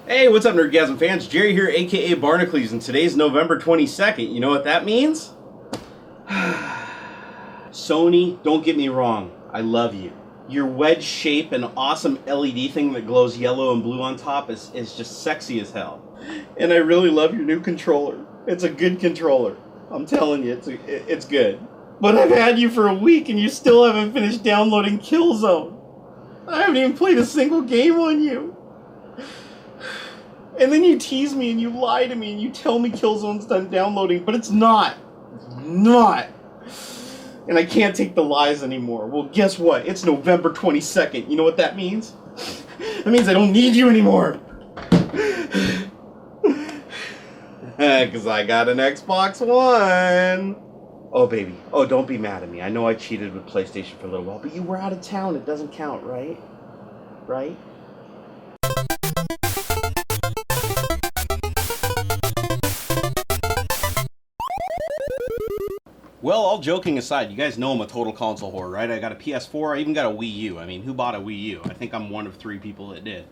Hey, what's up, Nerdgasm fans? Jerry here, aka Barnacles, and today's November 22nd. You know what that means? Sony, don't get me wrong, I love you. Your wedge shape and awesome LED thing that glows yellow and blue on top is just sexy as hell. And I really love your new controller. It's a good controller. I'm telling you, it's good. But I've had you for a week and you still haven't finished downloading Killzone. I haven't even played a single game on you. And then you tease me and you lie to me and you tell me Killzone's done downloading, but it's not. It's not. And I can't take the lies anymore. Well, guess what? It's November 22nd. You know what that means? That means I don't need you anymore. Because I got an Xbox One. Oh, baby. Oh, don't be mad at me. I know I cheated with PlayStation for a little while, but you were out of town. It doesn't count, right? Right? Well, all joking aside, you guys know I'm a total console whore, right? I got a PS4, I even got a Wii U. I mean, who bought a Wii U? I think I'm one of 3 people that did.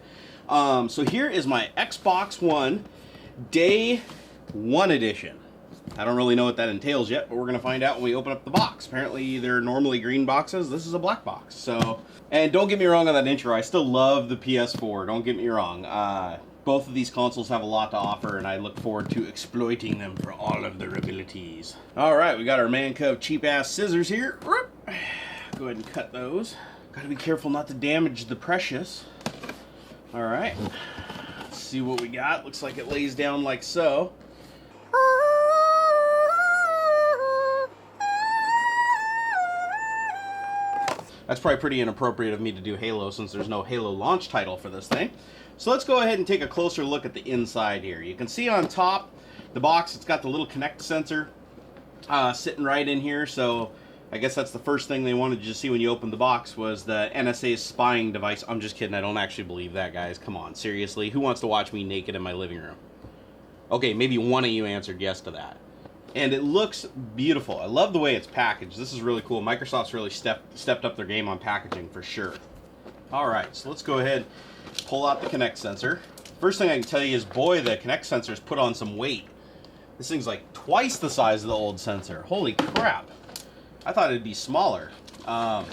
So here is my Xbox One Day 1 edition. I don't really know what that entails yet, but we're going to find out when we open up the box. Apparently, they're normally green boxes. This is a black box. So, and don't get me wrong on that intro. I still love the PS4. Don't get me wrong. Both of these consoles have a lot to offer, and I look forward to exploiting them for all of their abilities. All right, we got our Man Cove cheap-ass scissors here. Go ahead and cut those. Got to be careful not to damage the precious. All right, let's see what we got. Looks like it lays down like so. That's probably pretty inappropriate of me to do Halo since there's no Halo launch title for this thing. So let's go ahead and take a closer look at the inside here. You can see on top the box, it's got the little Kinect sensor sitting right in here. So I guess that's the first thing they wanted you to see when you opened the box was the NSA's spying device. I'm just kidding. I don't actually believe that, guys. Come on, seriously. Who wants to watch me naked in my living room? Okay, maybe one of you answered yes to that. And it looks beautiful. I love the way it's packaged. This is really cool. Microsoft's really stepped up their game on packaging for sure. All right, so let's go ahead and pull out the Kinect sensor. First thing I can tell you is, boy, the Kinect sensor's put on some weight. This thing's like twice the size of the old sensor. Holy crap. I thought it'd be smaller. And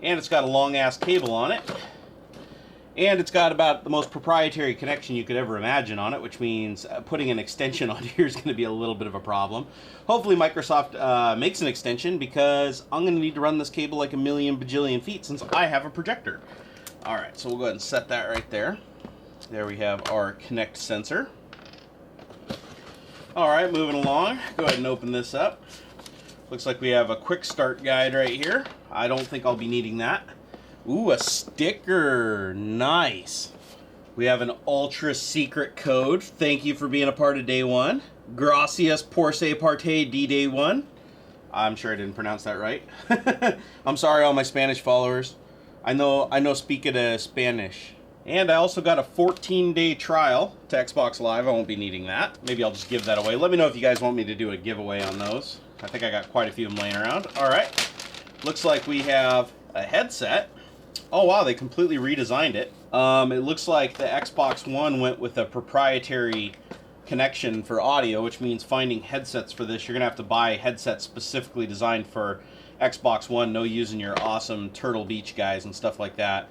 it's got a long-ass cable on it. And it's got about the most proprietary connection you could ever imagine on it, which means putting an extension on here is going to be a little bit of a problem. Hopefully Microsoft makes an extension, because I'm going to need to run this cable like a million bajillion feet since I have a projector. Alright, so we'll go ahead and set that right there. There we have our Kinect sensor. Alright, moving along. Go ahead and open this up. Looks like we have a quick start guide right here. I don't think I'll be needing that. Ooh, a sticker. Nice. We have an ultra secret code. Thank you for being a part of day 1. Gracias por ser parte de day 1. I'm sure I didn't pronounce that right. I'm sorry, all my Spanish followers. I know speak it Spanish. And I also got a 14-day trial to Xbox Live. I won't be needing that. Maybe I'll just give that away. Let me know if you guys want me to do a giveaway on those. I think I got quite a few of them laying around. All right. Looks like we have a headset. Oh wow, they completely redesigned it. It looks like the Xbox One went with a proprietary connection for audio, which means finding headsets for this, you're going to have to buy headsets specifically designed for Xbox One, no using your awesome Turtle Beach guys and stuff like that.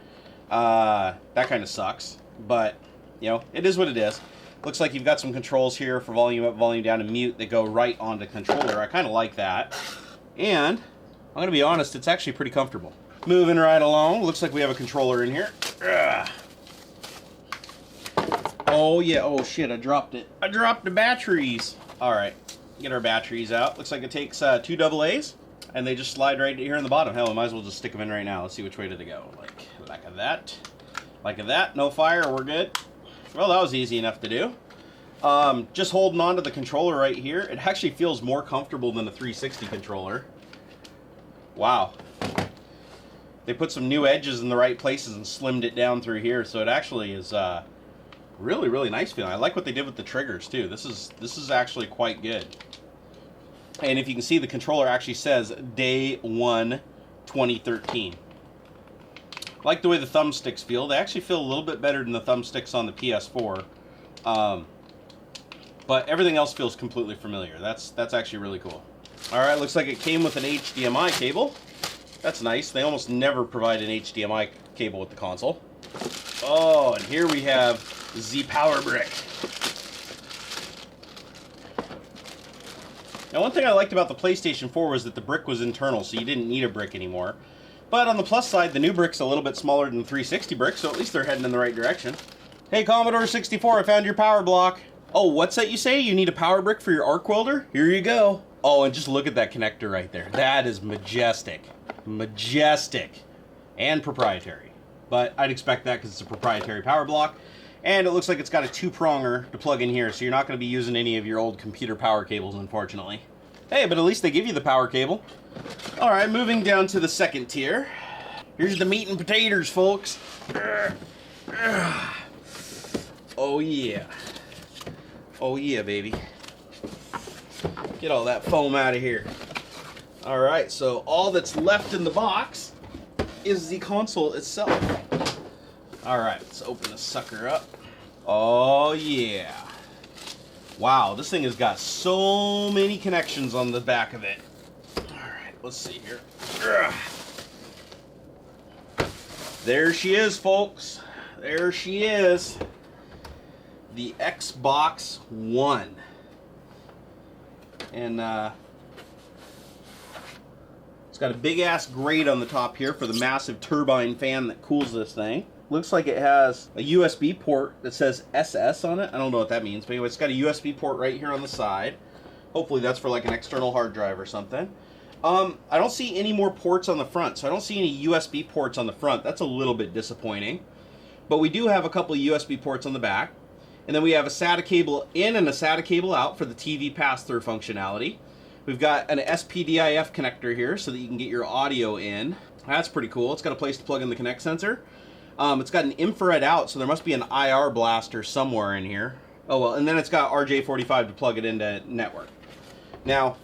That kind of sucks, but, you know, it is what it is. Looks like you've got some controls here for volume up, volume down, and mute that go right onto the controller. I kind of like that. And I'm going to be honest, it's actually pretty comfortable. Moving right along, looks like we have a controller in here. Ugh. Oh yeah, oh shit, I dropped it. I dropped the batteries. Alright, get our batteries out. Looks like it takes 2 AA's, and they just slide right here in the bottom. Hell, I might as well just stick them in right now. Let's see which way do they go. Like that. Like that, no fire, we're good. Well, that was easy enough to do. Just holding on to the controller right here. It actually feels more comfortable than the 360 controller. Wow. They put some new edges in the right places and slimmed it down through here, so it actually is really, really nice feeling. I like what they did with the triggers too. This is actually quite good. And if you can see, the controller actually says Day 1 2013. I like the way the thumbsticks feel. They actually feel a little bit better than the thumbsticks on the PS4. But everything else feels completely familiar. That's actually really cool. All right, looks like it came with an HDMI cable. That's nice. They almost never provide an HDMI cable with the console. Oh, and here we have the power brick. Now, one thing I liked about the PlayStation 4 was that the brick was internal, so you didn't need a brick anymore. But on the plus side, the new brick's a little bit smaller than the 360 brick, so at least they're heading in the right direction. Hey, Commodore 64, I found your power block. Oh, what's that you say? You need a power brick for your arc welder? Here you go. Oh, and just look at that connector right there. That is majestic. Majestic. And proprietary. But I'd expect that because it's a proprietary power block. And it looks like it's got a two-pronger to plug in here, so you're not going to be using any of your old computer power cables, unfortunately. Hey, but at least they give you the power cable. All right, moving down to the second tier. Here's the meat and potatoes, folks. Oh, yeah. Oh, yeah, baby. Get all that foam out of here. All right, so all that's left in the box is the console itself. All right, let's open this sucker up. Oh, yeah. Wow, this thing has got so many connections on the back of it. All right, let's see here. There she is, folks. There she is. The Xbox One. And it's got a big-ass grate on the top here for the massive turbine fan that cools this thing. Looks like it has a USB port that says SS on it. I don't know what that means, but anyway, it's got a USB port right here on the side. Hopefully that's for like an external hard drive or something. I don't see any more ports on the front, so I don't see any USB ports on the front. That's a little bit disappointing. But we do have a couple of USB ports on the back. And then we have a SATA cable in and a SATA cable out for the TV pass-through functionality. We've got an SPDIF connector here so that you can get your audio in. That's pretty cool. It's got a place to plug in the Kinect Sensor. It's got an infrared out, so there must be an IR blaster somewhere in here. Oh, well, and then it's got RJ45 to plug it into network. Now,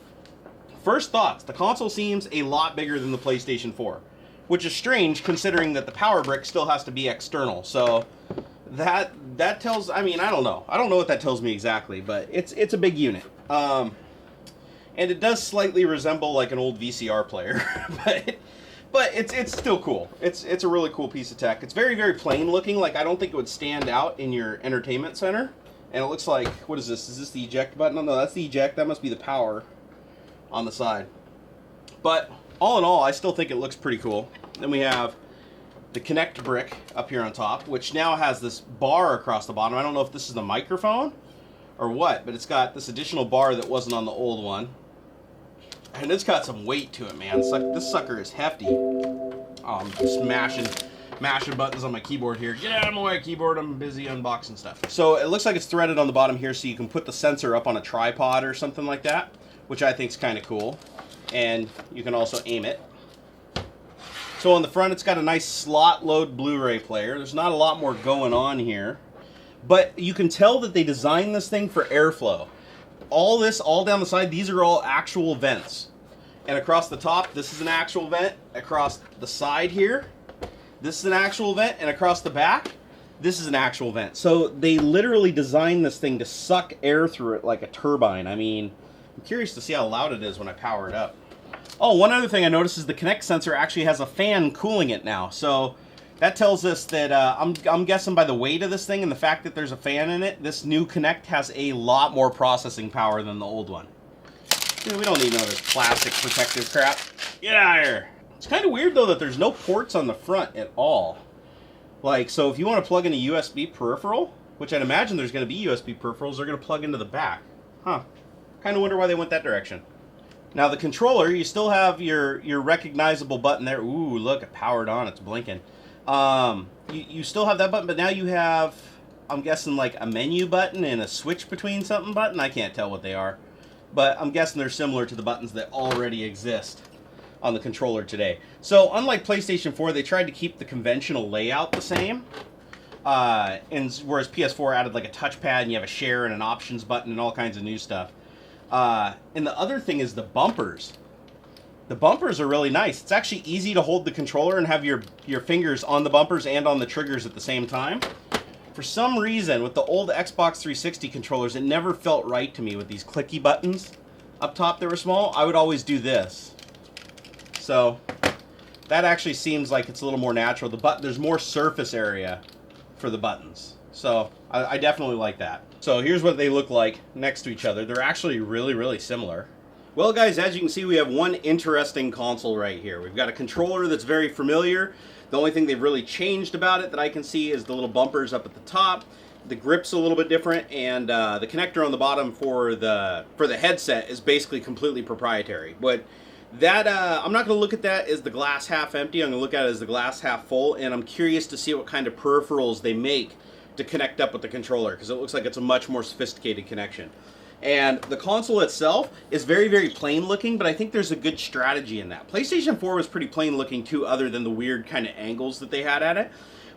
first thoughts, the console seems a lot bigger than the PlayStation 4, which is strange considering that the power brick still has to be external. So that tells, I mean, I don't know. I don't know what that tells me exactly, but it's a big unit. And it does slightly resemble like an old VCR player, but it's still cool. It's a really cool piece of tech. It's very, very plain looking. Like, I don't think it would stand out in your entertainment center. And it looks like, what is this? Is this the eject button? No, that's the eject. That must be the power on the side. But all in all, I still think it looks pretty cool. Then we have the Kinect brick up here on top, which now has this bar across the bottom. I don't know if this is the microphone or what, but it's got this additional bar that wasn't on the old one. And it's got some weight to it, man. This sucker is hefty. Oh, I'm just mashing buttons on my keyboard here. Get out of my way, keyboard. I'm busy unboxing stuff. So it looks like it's threaded on the bottom here, so you can put the sensor up on a tripod or something like that, which I think is kind of cool. And you can also aim it. So on the front, it's got a nice slot load Blu-ray player. There's not a lot more going on here, but you can tell that they designed this thing for airflow. All down the side, these are all actual vents. And across the top, this is an actual vent. Across the side here, this is an actual vent. And across the back, this is an actual vent. So they literally designed this thing to suck air through it like a turbine. I mean, I'm curious to see how loud it is when I power it up. Oh, one other thing I noticed is the Kinect sensor actually has a fan cooling it now. So that tells us that, I'm guessing by the weight of this thing and the fact that there's a fan in it, this new Kinect has a lot more processing power than the old one. Dude, we don't need none of this plastic protective crap. Get out of here. It's kind of weird, though, that there's no ports on the front at all. Like, so if you want to plug in a USB peripheral, which I'd imagine there's going to be USB peripherals, they're going to plug into the back. Huh. Kind of wonder why they went that direction. Now, the controller, you still have your recognizable button there. Ooh, look, it powered on. It's blinking. You still have that button, but now you have, I'm guessing, like a menu button and a switch between something button. I can't tell what they are, but I'm guessing they're similar to the buttons that already exist on the controller today. So unlike PlayStation 4, they tried to keep the conventional layout the same, and whereas PS4 added like a touchpad and you have a share and an options button and all kinds of new stuff. And the other thing is the bumpers. The bumpers are really nice. It's actually easy to hold the controller and have your fingers on the bumpers and on the triggers at the same time. For some reason, with the old Xbox 360 controllers, it never felt right to me with these clicky buttons up top that were small. I would always do this. So that actually seems like it's a little more natural. There's more surface area for the buttons. So I definitely like that. So here's what they look like next to each other. They're actually really, really similar. Well, guys, as you can see, we have one interesting console right here. We've got a controller that's very familiar. The only thing they've really changed about it that I can see is the little bumpers up at the top. The grip's a little bit different, and the connector on the bottom for the headset is basically completely proprietary. But that I'm not going to look at that as the glass half empty. I'm going to look at it as the glass half full, and I'm curious to see what kind of peripherals they make to connect up with the controller, because it looks like it's a much more sophisticated connection. And the console itself is very, very plain looking, but I think there's a good strategy in that. PlayStation 4 was pretty plain looking too, other than the weird kind of angles that they had at it.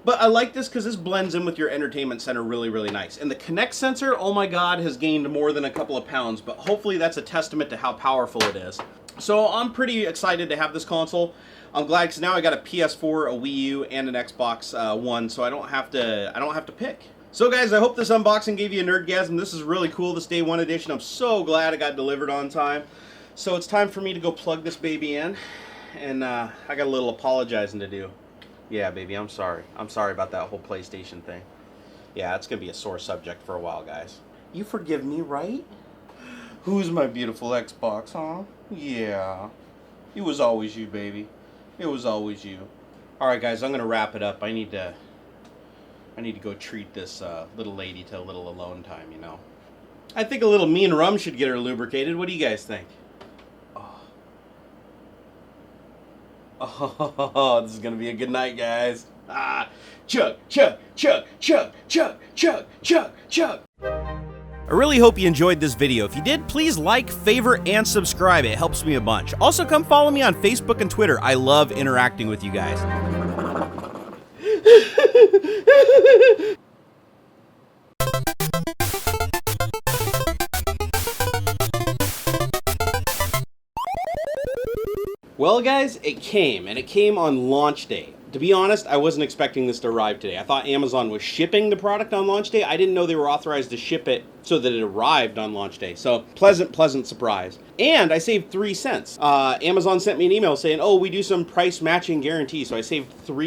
But I like this because this blends in with your entertainment center really, really nice. And the Kinect sensor, oh my god, has gained more than a couple of pounds, but hopefully that's a testament to how powerful it is. So I'm pretty excited to have this console. I'm glad because now I got a PS4, a Wii U, and an Xbox One, so I don't have to pick. So guys, I hope this unboxing gave you a nerdgasm. This is really cool, this day one edition. I'm so glad it got delivered on time. So it's time for me to go plug this baby in, and I got a little apologizing to do. Yeah, baby, I'm sorry. I'm sorry about that whole PlayStation thing. Yeah, it's gonna be a sore subject for a while, guys. You forgive me, right? Who's my beautiful Xbox, huh? Yeah. It was always you, baby. It was always you. Alright, guys, I'm gonna wrap it up. I need to go treat this little lady to a little alone time, you know. I think a little mean rum should get her lubricated. What do you guys think? Oh, this is gonna be a good night, guys. Chug, chug, chug, chug, chug, chug, chug, chug. I really hope you enjoyed this video. If you did, please like, favorite, and subscribe. It helps me a bunch. Also, come follow me on Facebook and Twitter. I love interacting with you guys. Well, guys, it came, and it came on launch day. To be honest, I wasn't expecting this to arrive today. I thought Amazon was shipping the product on launch day. I didn't know they were authorized to ship it so that it arrived on launch day. So, pleasant surprise. And I saved 3 cents. Amazon sent me an email saying, oh, we do some price matching guarantee. So I saved 3